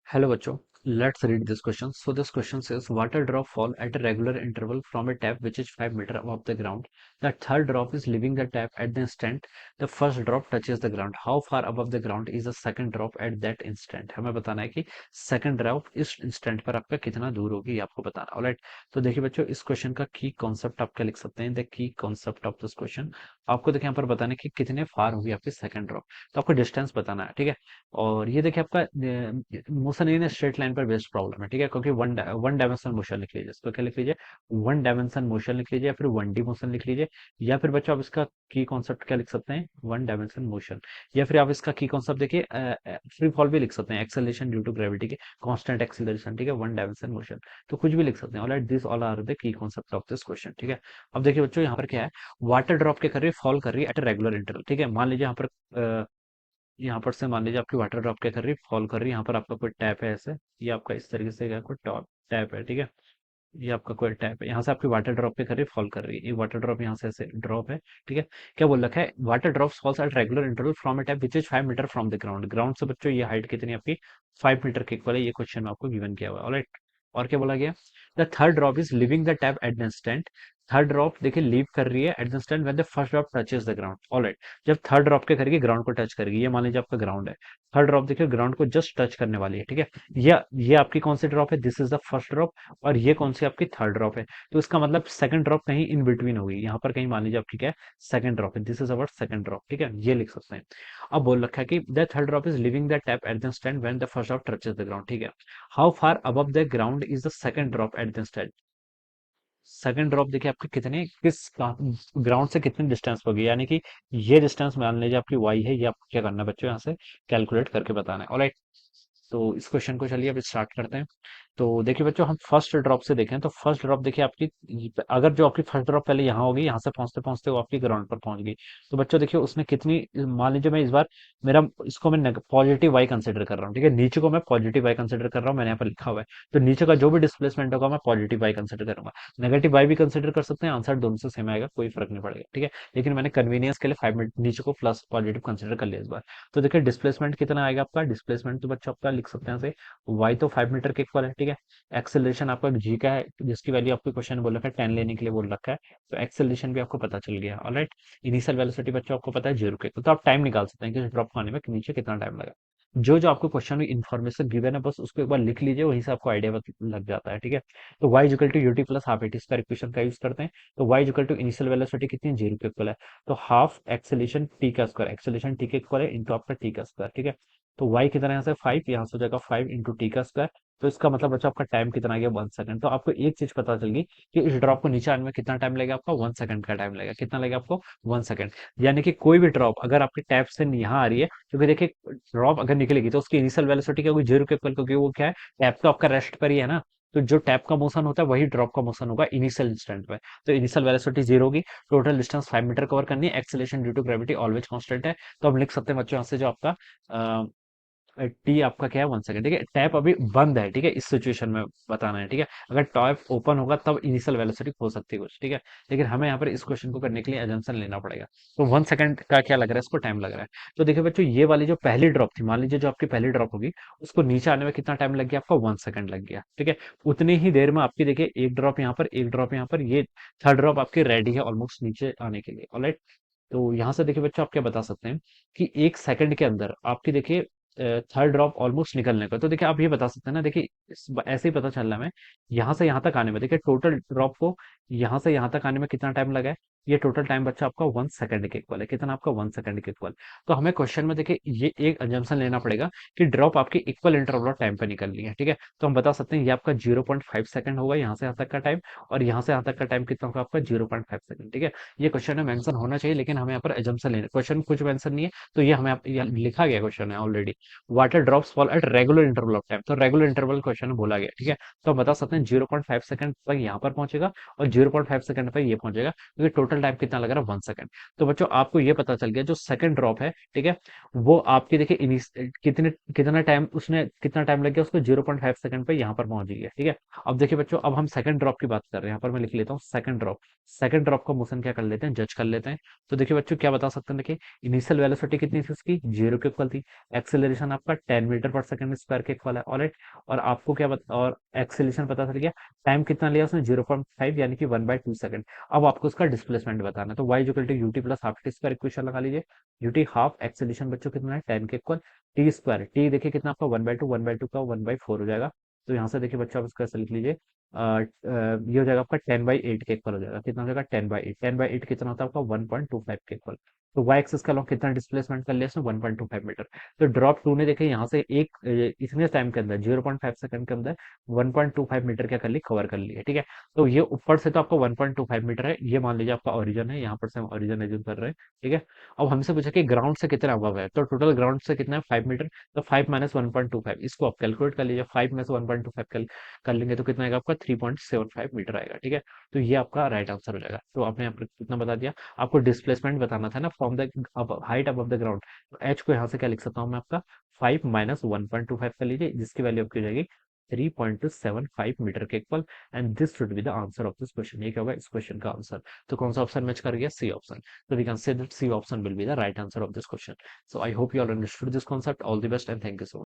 Hello bachcho, let's read this question. So this question says water drop fall at a regular interval from a tap which is 5 meter above the ground. The third drop is leaving the tap at the instant the first drop touches the ground. How far above the ground is the second drop at that instant? हमें बताना है कि second drop इस instant पर आपका कितना दूर होगी ये आपको बताना है। Alright, तो देखिए बच्चों इस क्वेश्चन का की कॉन्सेप्ट आप क्या लिख सकते हैं। The key concept of this question आपको देखिए यहाँ पर बताना है कि कितने फार होगी आपकी सेकंड ड्रॉप। तो आपको डिस्टेंस बताना है, ठीक है। और ये देखिए आपका मोशन इन स्ट्रेट लाइन पर बेस्ड प्रॉब्लम है, ठीक है, क्योंकि वन डायमेंशनल मोशन लिख लीजिए, इसको क्या लिख लीजिए, वन डायमेंशन मोशन लिख लीजिए, या फिर वन डी मोशन लिख लीजिए, या फिर बच्चों आप इसका की कॉन्सेप्ट क्या लिख सकते हैं, वन डायमेंशन मोशन, या फिर आप इसका की कॉन्सेप्ट देखिए फ्री फॉल भी लिख सकते हैं, एक्सेलरेशन ड्यू टू ग्रेविटी के कांस्टेंट एक्सेलरेशन, ठीक है, वन डायमेंशन मोशन, तो कुछ भी लिख सकते हैं। Alright, this all are the key concept of this question, ठीक है। अब देखिए बच्चों यहाँ पर क्या है, वाटर ड्रॉप के कर रही है, फॉल कर रही है एट ए रेगुलर इंटरवल, ठीक है। मान लीजिए यहाँ पर से मान लीजिए आपकी वाटर ड्रॉप क्या कर रही है, फॉल कर रही है। यहाँ पर आपका कोई टैप है ऐसे, ये आपका इस तरीके से क्या कोई टॉप टैप है, ठीक है। ये आपका कोई टैप है, यहाँ से आपकी वाटर ड्रॉप पे कर रही है, फॉल कर रही है, ये वाटर ड्रॉप यहाँ से ऐसे ड्रॉप है, ठीक है। क्या बोल रखा है, water drop falls at regular interval from a tap which is 5 metre from the ground. Ground से बच्चों ये हाइट कितनी आपकी 5 मीटर के इक्वल है, ये क्वेश्चन में आपको गिवन किया हुआ है। ऑलराइट, और क्या बोला गया, the third drop is living the tap at the instant. Third drop देखिए लीव कर रही है at the instant when the first drop touches the ground. Alright, जब थर्ड ड्रॉप के करेगी ग्राउंड को टच करेगी, ये मान लीजिए आपका ग्राउंड है, थर्ड ड्रॉप देखिए ग्राउंड को जस्ट टच करने वाली है, ठीक है। ये आपकी कौन सी ड्रॉप है, this is the first drop, और ये कौन सी आपकी थर्ड ड्रॉप है। तो इसका मतलब सेकंड ड्रॉप कहीं इन बिटवीन होगी, यहाँ पर कहीं मान लीजिए आपकी क्या है, सेकंड ड्रॉप है, this is our second drop, ठीक है, ये लिख सकते हैं। अब बोल रखा है कि the third drop is living the tap at the stand when the first drop touches the ground, ठीक है। How far above the ground is the second drop at the stand. Second drop देखिए आपके कितने किस ground से कितने distance पर होगी, यानी कि ये डिस्टेंस मान लीजिए आपकी वाई है, ये आपको क्या करना है बच्चों, यहाँ से कैलकुलेट करके बताना है। ऑलराइट, तो इस क्वेश्चन को चलिए अब स्टार्ट करते हैं। तो देखिए बच्चों हम फर्स्ट ड्रॉप से देखें तो फर्स्ट ड्रॉप देखिए आपकी, अगर जो आपकी फर्स्ट ड्रॉप पहले यहाँ होगी, यहाँ से पहुंचते पहुंचते वो आपकी ग्राउंड पर पहुंच गई, तो बच्चों देखिए उसने कितनी, मान लीजिए मैं इस बार मेरा इसको मैं पॉजिटिव वाई कंसिडर कर रहा हूँ, ठीक है, नीचे को मैं पॉजिटिव वाई कंसिडर कर रहा हूँ, मैंने यहाँ पर लिखा हुआ है। तो नीचे का जो भी डिस्प्लेसमेंट होगा मैं पॉजिटिव वाई कंसिडर करूंगा, नेगेटिव वाई भी कंसिडर कर सकते हैं, आंसर दोनों से सेम आएगा, कोई फर्क नहीं पड़ेगा, ठीक है। लेकिन मैंने कन्वीनियंस के लिए 5 मिनट नीचे को प्लस पॉजिटिव कंसिडर कर लिया इस बार। तो देखिए डिस्प्लेसमेंट कितना आएगा आपका, डिस्प्लेसमेंट तो बच्चों आपका लिख सकते हैं वाई तो 5 मीटर के इक्वल है, ठीक है। एक्सेलरेशन आपका जी का है, जिसकी वैल्यू आपको क्वेश्चन में बोल रखा है 10 लेने के लिए बोल रखा है, तो एक्सेलरेशन भी आपको पता चल गया। ऑलराइट, इनिशियल वेलोसिटी बच्चों आपको पता है 0 के, तो आप टाइम निकाल सकते हैं कि ड्रॉप आने में नीचे कितना टाइम लगा। जो जो आपको क्वेश्चन में इन्फॉर्मेशन गिवन है बस उसको एक बार लिख लीजिए, वहीं से आपको आइडिया लग जाता है, ठीक है। तो y equal to u t plus half a t square equation का यूज करते हैं। तो y equal to initial velocity कितनी 0 के इक्वल है, तो हाफ एक्सेलेरेशन टी का स्क्वायर, एक्सेलेरेशन टी के इक्वल है इंटू आपका टी का स्क्वायर, ठीक है। तो y कितना है यहाँ से 5, यहाँ से हो जाएगा 5 इंटू टी का स्क्वायर। तो इसका मतलब बच्चा आपका टाइम कितना आ गया 1 सेकंड। तो आपको एक चीज पता चल गई कि इस ड्रॉप को नीचे आने में कितना टाइम लगेगा, आपका 1 सेकंड का टाइम लगेगा। कितना लगेगा आपको 1 सेकंड। यानी कि कोई भी ड्रॉप अगर आपके टैप से यहाँ आ रही है, क्योंकि देखिए ड्रॉप अगर निकलेगी तो उसकी इनिशियल वेलोसिटी क्या होगी 0 के इक्वल, क्योंकि वो क्या है, टैप तो आपका रेस्ट पर ही है ना। तो जो टैप का मोशन होता है वही ड्रॉप का मोशन होगा इनिशियल इंस्टेंट में। तो इनिशियल वेलोसिटी 0 होगी, टोटल डिस्टेंस 5 मीटर कवर करनी है, acceleration due to gravity always constant है। तो हम लिख सकते हैं बच्चों यहाँ से जो आपका टी आपका क्या है 1 सेकंड, ठीक है। टैप अभी बंद है, ठीक है, इस सिचुएशन में बताना है, ठीक है। अगर टैप ओपन होगा तब इनिशियल वेलोसिटी हो सकती है कुछ, ठीक है। लेकिन हमें यहाँ पर इस क्वेश्चन को करने के लिए अजम्पशन लेना पड़ेगा। तो 1 सेकंड का क्या लग रहा है, इसको टाइम लग रहा है। तो देखिए बच्चों ये वाली जो पहली ड्रॉप थी, मान लीजिए जो आपकी पहली ड्रॉप होगी, उसको नीचे आने में कितना टाइम लग गया, आपका 1 सेकंड लग गया, ठीक है। उतनी ही देर में आपकी देखिए एक ड्रॉप यहाँ पर, एक ड्रॉप यहाँ पर, ये थर्ड ड्रॉप आपकी रेडी है ऑलमोस्ट नीचे आने के लिए। ऑलराइट, तो यहाँ से देखिए बच्चों आप क्या बता सकते हैं कि 1 सेकंड के अंदर आपकी देखिए थर्ड ड्रॉप ऑलमोस्ट निकलने का। तो देखिए आप ये बता सकते हैं ना, देखिए ऐसे ही पता चल रहा है हमें, यहाँ से यहाँ तक आने में देखिए टोटल ड्रॉप को यहाँ से यहाँ तक आने में कितना टाइम लगा है, ये टोटल टाइम बच्चा आपका 1 सेकंड के इक्वल है। कितना आपका 1 सेकंड के इक्वल। तो हमें क्वेश्चन में देखिए ये एक अजम्पशन लेना पड़ेगा कि ड्रॉप आपकी इक्वल इंटरवल ऑफ टाइम पे निकल रही है, ठीक है। तो हम बता सकते हैं ये आपका 0.5 सेकंड होगा यहाँ से यहाँ तक का टाइम, और यहाँ से यहाँ तक का टाइम कितना होगा आपका 0.5 सेकंड, ठीक है। ये क्वेश्चन में मेंशन होना चाहिए, लेकिन हमें यहाँ पर अजम्पशन लेना, क्वेश्चन कुछ मेंशन नहीं है, तो ये हमें लिखा गया क्वेश्चन है already, water drops fall eight regular interval of time. तो रेगुलर इंटरवल क्वेश्चन बोला गया, ठीक है। तो हम बता सकते हैं 0.5 सेकंड तक यहाँ पर पहुंचेगा और 0.5 सेकंड पर ये पहुंचेगा, क्योंकि टोटल टाइम कितना लग रहा है 1 सेकंड। तो बच्चों आपको ये पता चल गया जो सेकंड ड्रॉप है, ठीक है, वो आपकी देखिए कितने कितना टाइम उसने कितना टाइम लग गया उसको 0.5 सेकंड पे यहाँ पर पहुंच गया, ठीक है। अब देखिए बच्चों, अब हम सेकंड ड्रॉप की बात कर रहे हैं, यहाँ पर मैं लिख लेता हूँ सेकंड ड्रॉप। सेकंड ड्रॉप का मोशन क्या कर लेते हैं, जज कर लेते हैं। तो देखिए बच्चों क्या बता सकते हैं, देखिए इनिशियल वेलोसिटी कितनी थी उसकी, 0 के इक्वल थी। एक्सेलरेशन आपका 10 मीटर पर सेकंड स्क्वायर के इक्वल है, ऑलराइट। और आपको क्या और एक्सेलरेशन पता चल गया, टाइम कितना लिया उसने 0.5 यानी कि 1/2 सेकंड। अब आपको उसका डिस्प्लेसमेंट बताना है, तो y equal to u t plus half t square equation लगा लीजिए। यूटी हाफ एक्सेलरेशन बच्चों कितना है 10 के इक्वल, टी स्क्वायर टी देखिए कितना आपका 1/2 का 1/4 हो जाएगा। तो यहाँ से देखिए बच्चों आप इसका ऐसे लिख लीजिए, ये हो जाएगा आपका 10/8 के इक्वल हो जाएगा। कितना हो जाएगा 10/8, 10/8 कितना होता है आपका 1.25 के इक्वल। तो y एक्सिस का लॉन्ग कितना डिस्प्लेसमेंट कर लिया इसने 1.25 मीटर। तो ड्रॉप टू ने देखे यहाँ से एक इतने टाइम के अंदर 0.5 सेकंड के अंदर 1.25 मीटर क्या कर ली, कवर कर लिया, ठीक है। तो ये ऊपर से तो आपका 1.25 मीटर है, ये मान लीजिए आपका ओरिजिन है, यहाँ पर से हम ओरिजिन एज्यूम कर रहे हैं, ठीक है। अब हमसे पूछा कि ग्राउंड से कितना अबव है, तो टोटल ग्राउंड से कितना है 5 मीटर। तो 5 माइनस 1.25 इसको आप कैलकुलेट कर लीजिए, 5 में से 1.25 कर लेंगे तो कितना आएगा आपका 3.75 मीटर आएगा, ठीक है। तो ये आपका राइट आंसर हो जाएगा। तो आपने यहाँ पर कितना बता दिया, आपको डिस्प्लेसमेंट बताना था ना from the height above the ground. तो एच को यहाँ से क्या लिख सकता हूँ मैं आपका 5 माइनस 1.25 कर लीजिए, जिसकी वैल्यू आपकी हो जाएगी 3.75 मीटर के equal. And this should be the answer of this question. ये क्या होगा इस क्वेश्चन का आंसर। तो कौन सा ऑप्शन मैच कर गया, C option. So we can say that C option will be the right answer of this question. So I hope you all understood this concept. All the best and thank you so much.